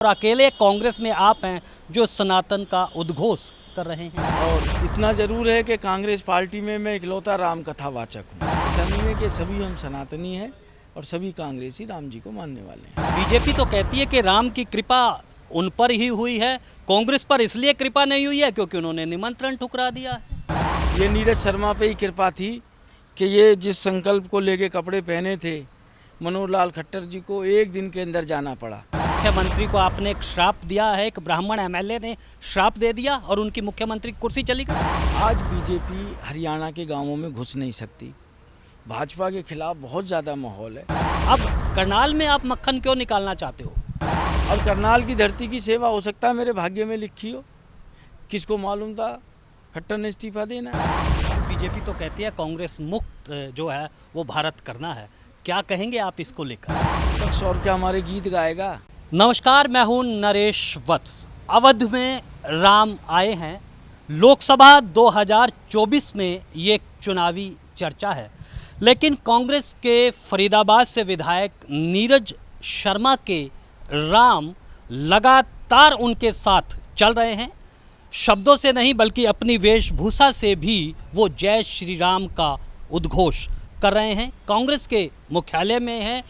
और अकेले कांग्रेस में आप हैं जो सनातन का उद्घोष कर रहे हैं। और इतना ज़रूर है कि कांग्रेस पार्टी में मैं इकलौता राम कथावाचक हूँ। ऐसा नहीं है कि सभी हम सनातनी हैं और सभी कांग्रेसी राम जी को मानने वाले हैं। बीजेपी तो कहती है कि राम की कृपा उन पर ही हुई है, कांग्रेस पर इसलिए कृपा नहीं हुई है क्योंकि उन्होंने निमंत्रण ठुकरा दिया है। ये नीरज शर्मा पे ही कृपा थी कि ये जिस संकल्प को लेके कपड़े पहने थे, मनोहर लाल खट्टर जी को एक दिन के अंदर जाना पड़ा। मुख्यमंत्री को आपने एक श्राप दिया है, एक ब्राह्मण एमएलए ने श्राप दे दिया और उनकी मुख्यमंत्री कुर्सी चली गई। आज बीजेपी हरियाणा के गांवों में घुस नहीं सकती। भाजपा के खिलाफ बहुत ज़्यादा माहौल है। अब करनाल में आप मक्खन क्यों निकालना चाहते हो? और करनाल की धरती की सेवा हो सकता है मेरे भाग्य में लिखी हो, किसको मालूम था खट्टर ने इस्तीफा देना है। बीजेपी तो कहती है कांग्रेस मुक्त जो है वो भारत करना है, क्या कहेंगे आप इसको लेकर? और क्या हमारे गीत गाएगा? नमस्कार, मैं हूं नरेश वत्स। अवध में राम आए हैं। लोकसभा 2024 में ये एक चुनावी चर्चा है, लेकिन कांग्रेस के फरीदाबाद से विधायक नीरज शर्मा के राम लगातार उनके साथ चल रहे हैं। शब्दों से नहीं बल्कि अपनी वेशभूषा से भी वो जय श्री राम का उद्घोष कर रहे हैं। कांग्रेस के मुख्यालय में है,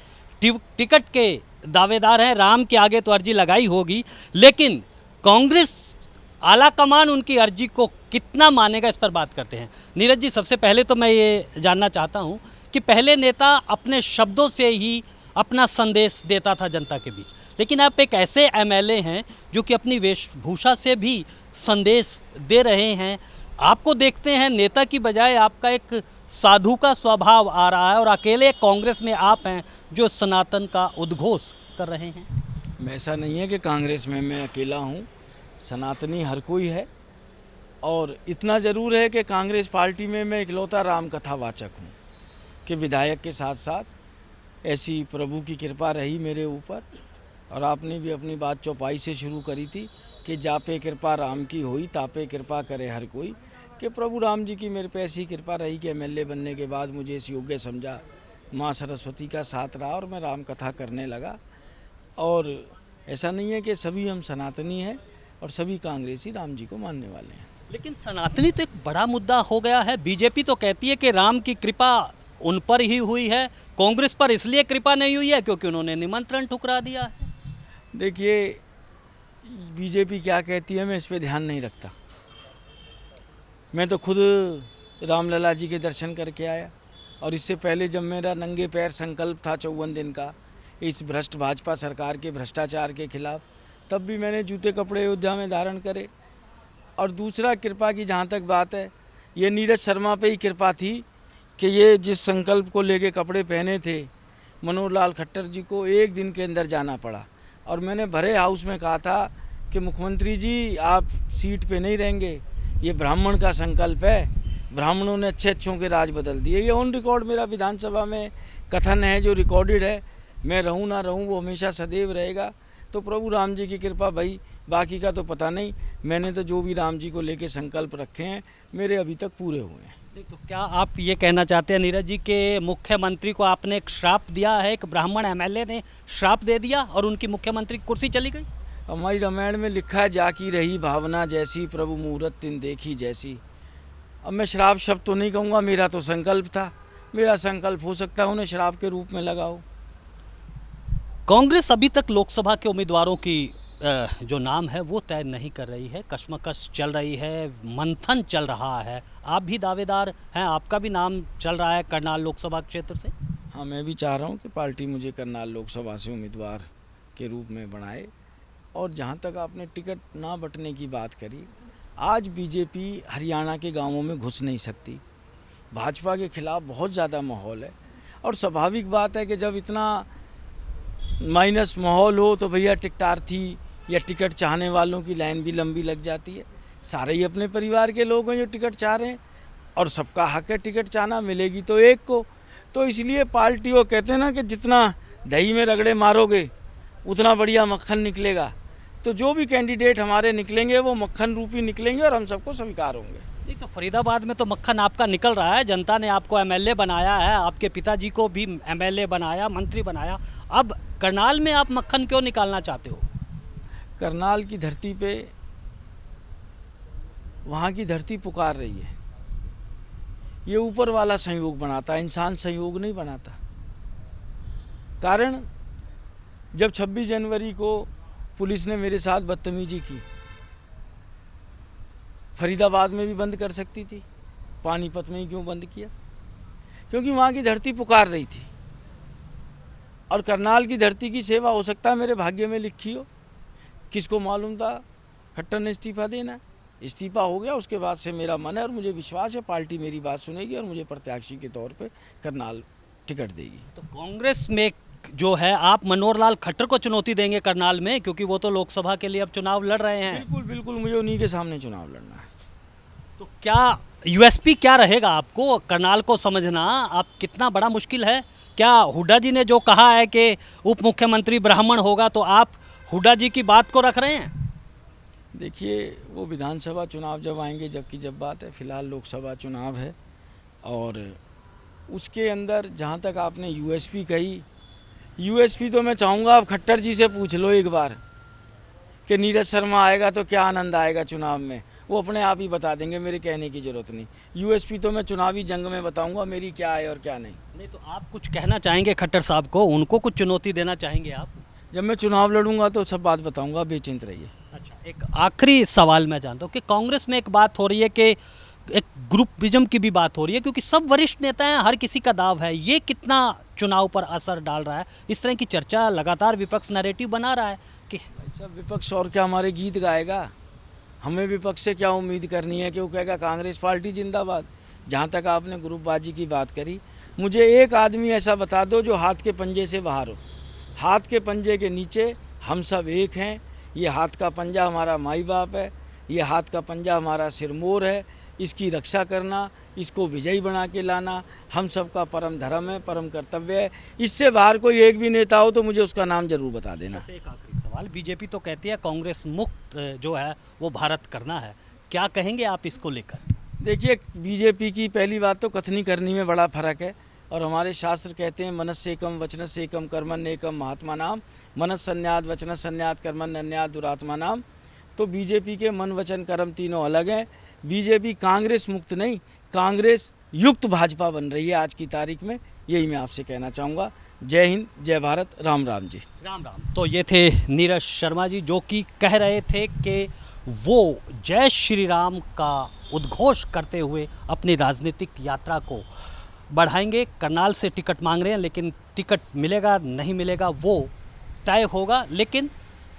टिकट के दावेदार हैं। राम के आगे तो अर्जी लगाई होगी, लेकिन कांग्रेस आला कमान उनकी अर्जी को कितना मानेगा, इस पर बात करते हैं। नीरज जी, सबसे पहले तो मैं ये जानना चाहता हूँ कि पहले नेता अपने शब्दों से ही अपना संदेश देता था जनता के बीच, लेकिन आप एक ऐसे एमएलए हैं जो कि अपनी वेशभूषा से भी संदेश दे रहे हैं। आपको देखते हैं नेता की बजाय आपका एक साधु का स्वभाव आ रहा है, और अकेले कांग्रेस में आप हैं जो सनातन का उद्घोष कर रहे हैं। ऐसा नहीं है कि कांग्रेस में मैं अकेला हूँ, सनातनी हर कोई है। और इतना ज़रूर है कि कांग्रेस पार्टी में मैं इकलौता राम कथावाचक हूँ कि विधायक के साथ साथ ऐसी प्रभु की कृपा रही मेरे ऊपर। और आपने भी अपनी बात चौपाई से शुरू करी थी कि जापे कृपा राम की होई तापे कृपा करे हर कोई, कि प्रभु राम जी की मेरे पे ऐसी कृपा रही कि एमएलए बनने के बाद मुझे इस योग्य समझा, माँ सरस्वती का साथ रहा और मैं राम कथा करने लगा। और ऐसा नहीं है कि सभी हम सनातनी हैं और सभी कांग्रेसी राम जी को मानने वाले हैं। लेकिन सनातनी तो एक बड़ा मुद्दा हो गया है। बीजेपी तो कहती है कि राम की कृपा उन पर ही हुई है, कांग्रेस पर इसलिए कृपा नहीं हुई है क्योंकि उन्होंने निमंत्रण ठुकरा दिया है। देखिए, बीजेपी क्या कहती है मैं इस पे ध्यान नहीं रखता। मैं तो खुद रामलला जी के दर्शन करके आया, और इससे पहले जब मेरा नंगे पैर संकल्प था 54 दिन का इस भ्रष्ट भाजपा सरकार के भ्रष्टाचार के खिलाफ, तब भी मैंने जूते कपड़े अयोध्या में धारण करे। और दूसरा, कृपा की जहाँ तक बात है, ये नीरज शर्मा पे ही कृपा थी कि ये जिस संकल्प को लेके कपड़े पहने थे, मनोहर लाल खट्टर जी को एक दिन के अंदर जाना पड़ा। और मैंने भरे हाउस में कहा था कि मुख्यमंत्री जी आप सीट पे नहीं रहेंगे, ये ब्राह्मण का संकल्प है, ब्राह्मणों ने अच्छे अच्छों के राज बदल दिए। ये ऑन रिकॉर्ड मेरा विधानसभा में कथन है जो रिकॉर्डेड है। मैं रहूं ना रहूं वो हमेशा सदैव रहेगा। तो प्रभु राम जी की कृपा भाई, बाकी का तो पता नहीं। मैंने तो जो भी राम जी को लेके संकल्प रखे हैं मेरे अभी तक पूरे हुए हैं। तो क्या आप ये कहना चाहते हैं नीरज जी के मुख्यमंत्री को आपने एक श्राप दिया है, एक ब्राह्मण एमएलए ने श्राप दे दिया और उनकी मुख्यमंत्री कुर्सी चली गई? हमारी रामायण में लिखा है, जाकी रही भावना जैसी प्रभु मुहूर्त तिन देखी जैसी। अब मैं श्राप शब्द तो नहीं कहूँगा, मेरा तो संकल्प था। मेरा संकल्प हो सकता है उन्हें श्राप के रूप में लगा हो। कांग्रेस अभी तक लोकसभा के उम्मीदवारों की जो नाम है वो तय नहीं कर रही है, कशमकश चल रही है, मंथन चल रहा है। आप भी दावेदार हैं, आपका भी नाम चल रहा है करनाल लोकसभा क्षेत्र से। हाँ, मैं भी चाह रहा हूँ कि पार्टी मुझे करनाल लोकसभा से उम्मीदवार के रूप में बनाए। और जहाँ तक आपने टिकट ना बंटने की बात करी, आज बीजेपी हरियाणा के गांवों में घुस नहीं सकती। भाजपा के खिलाफ बहुत ज़्यादा माहौल है, और स्वाभाविक बात है कि जब इतना माइनस माहौल हो तो भैया टिकटार्थी या टिकट चाहने वालों की लाइन भी लंबी लग जाती है। सारे ही अपने परिवार के लोग हैं जो टिकट चाह रहे हैं, और सबका हक है टिकट चाहना, मिलेगी तो एक को। तो इसलिए पार्टी वो कहते हैं ना कि जितना दही में रगड़े मारोगे उतना बढ़िया मक्खन निकलेगा। तो जो भी कैंडिडेट हमारे निकलेंगे वो मक्खन रूपी निकलेंगे और हम सबको स्वीकार होंगे। नहीं तो फरीदाबाद में तो मक्खन आपका निकल रहा है, जनता ने आपको एमएलए बनाया है, आपके पिताजी को भी एमएलए बनाया, मंत्री बनाया। अब करनाल में आप मक्खन क्यों निकालना चाहते हो? करनाल की धरती पे वहाँ की धरती पुकार रही है। ये ऊपर वाला संयोग बनाता है, इंसान संयोग नहीं बनाता। कारण जब 26 जनवरी को पुलिस ने मेरे साथ बदतमीजी की, फरीदाबाद में भी बंद कर सकती थी, पानीपत में ही क्यों बंद किया? क्योंकि वहाँ की धरती पुकार रही थी। और करनाल की धरती की सेवा हो सकता है मेरे भाग्य में लिखी हो। किसको मालूम था खट्टर ने इस्तीफा देना है? इस्तीफा हो गया, उसके बाद से मेरा मन है और मुझे विश्वास है पार्टी मेरी बात सुनेगी और मुझे प्रत्याशी के तौर पे करनाल टिकट देगी। तो कांग्रेस में जो है आप मनोहर लाल खट्टर को चुनौती देंगे करनाल में, क्योंकि वो तो लोकसभा के लिए अब चुनाव लड़ रहे हैं। बिल्कुल बिल्कुल, मुझे उन्हीं के सामने चुनाव लड़ना है। तो क्या यूएसपी क्या रहेगा आपको करनाल को समझना? आप कितना बड़ा मुश्किल है? क्या हुड्डा जी ने जो कहा है कि उप मुख्यमंत्री ब्राह्मण होगा, तो आप हुड्डा जी की बात को रख रहे हैं? देखिए, वो विधानसभा चुनाव जब आएंगे जबकि जब बात है, फिलहाल लोकसभा चुनाव है। और उसके अंदर जहाँ तक आपने यूएसपी कही, यूएसपी तो मैं चाहूँगा आप खट्टर जी से पूछ लो एक बार कि नीरज शर्मा आएगा तो क्या आनंद आएगा चुनाव में। वो अपने आप ही बता देंगे, मेरे कहने की ज़रूरत नहीं। यूएसपी तो मैं चुनावी जंग में बताऊँगा मेरी क्या है और क्या नहीं। नहीं तो आप कुछ कहना चाहेंगे खट्टर साहब को? उनको कुछ चुनौती देना चाहेंगे आप? जब मैं चुनाव लड़ूंगा तो सब बात बताऊँगा, बेचिंत रहिए। अच्छा, एक आखिरी सवाल मैं जानता हूँ कि कांग्रेस में एक बात हो रही है कि एक ग्रुपिज्म की भी बात हो रही है, क्योंकि सब वरिष्ठ नेता हैं, हर किसी का दाव है। ये कितना चुनाव पर असर डाल रहा है? इस तरह की चर्चा लगातार विपक्ष नैरेटिव बना रहा है कि ऐसा विपक्ष और क्या हमारे गीत गाएगा? हमें विपक्ष से क्या उम्मीद करनी है कि वो कहेगा कांग्रेस पार्टी जिंदाबाद? जहाँ तक आपने ग्रुपबाजी की बात करी, मुझे एक आदमी ऐसा बता दो जो हाथ के पंजे से बाहर हो। हाथ के पंजे के नीचे हम सब एक हैं। ये हाथ का पंजा हमारा माई बाप है, ये हाथ का पंजा हमारा सिरमौर है। इसकी रक्षा करना, इसको विजयी बना के लाना हम सबका परम धर्म है, परम कर्तव्य है। इससे बाहर कोई एक भी नेता हो तो मुझे उसका नाम जरूर बता देना। वैसे एक आखिरी सवाल, बीजेपी तो कहती है कांग्रेस मुक्त जो है वो भारत करना है, क्या कहेंगे आप इसको लेकर? देखिए, बीजेपी की पहली बात तो कथनी करनी में बड़ा फर्क है। और हमारे शास्त्र कहते हैं मनस्सेकम वचनस्सेकम कर्मण्येकम महात्मा नाम, मनस संन्याद वचन संन्याद कर्मण्यन्याद दुरात्मा नाम। तो बीजेपी के मन वचन कर्म तीनों अलग हैं। बीजेपी कांग्रेस मुक्त नहीं, कांग्रेस युक्त भाजपा बन रही है आज की तारीख में। यही मैं आपसे कहना चाहूँगा। जय हिंद, जय भारत, राम राम जी। राम राम। तो ये थे नीरज शर्मा जी, जो कि कह रहे थे कि वो जय श्री राम का उद्घोष करते हुए अपनी राजनीतिक यात्रा को बढ़ाएंगे। करनाल से टिकट मांग रहे हैं, लेकिन टिकट मिलेगा नहीं मिलेगा वो तय होगा, लेकिन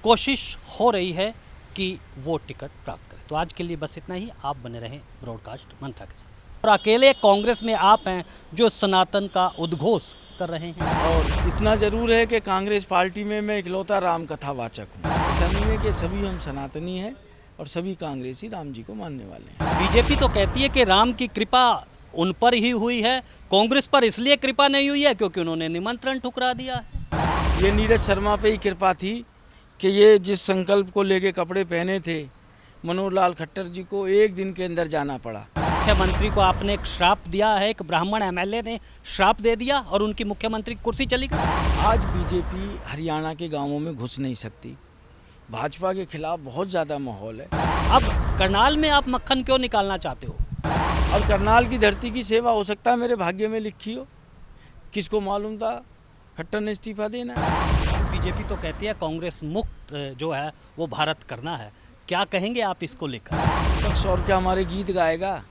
कोशिश हो रही है कि वो टिकट प्राप्त करें। तो आज के लिए बस इतना ही। आप बने रहें ब्रॉडकास्ट मंत्रा के साथ। और अकेले कांग्रेस में आप हैं जो सनातन का उद्घोष कर रहे हैं। और इतना ज़रूर है कि कांग्रेस पार्टी में मैं इकलौता राम कथावाचक हूँ। ऐसा नहीं है कि सभी हम सनातनी हैं और सभी कांग्रेसी राम जी को मानने वाले हैं। बीजेपी तो कहती है कि राम की कृपा उन पर ही हुई है, कांग्रेस पर इसलिए कृपा नहीं हुई है क्योंकि उन्होंने निमंत्रण ठुकरा दिया है। ये नीरज शर्मा पे ही कृपा थी कि ये जिस संकल्प को लेके कपड़े पहने थे, मनोहर लाल खट्टर जी को एक दिन के अंदर जाना पड़ा। मुख्यमंत्री को आपने एक श्राप दिया है, एक ब्राह्मण एमएलए ने श्राप दे दिया और उनकी मुख्यमंत्री की कुर्सी चली गई। आज बीजेपी हरियाणा के गांवों में घुस नहीं सकती। भाजपा के खिलाफ बहुत ज़्यादा माहौल है। अब करनाल में आप मक्खन क्यों निकालना चाहते हो? और करनाल की धरती की सेवा हो सकता है मेरे भाग्य में लिखी हो। किसको मालूम था खट्टर ने इस्तीफा देना है? बीजेपी तो कहती है कांग्रेस मुक्त जो है वो भारत करना है, क्या कहेंगे आप इसको लेकर? और क्या हमारे गीत गाएगा?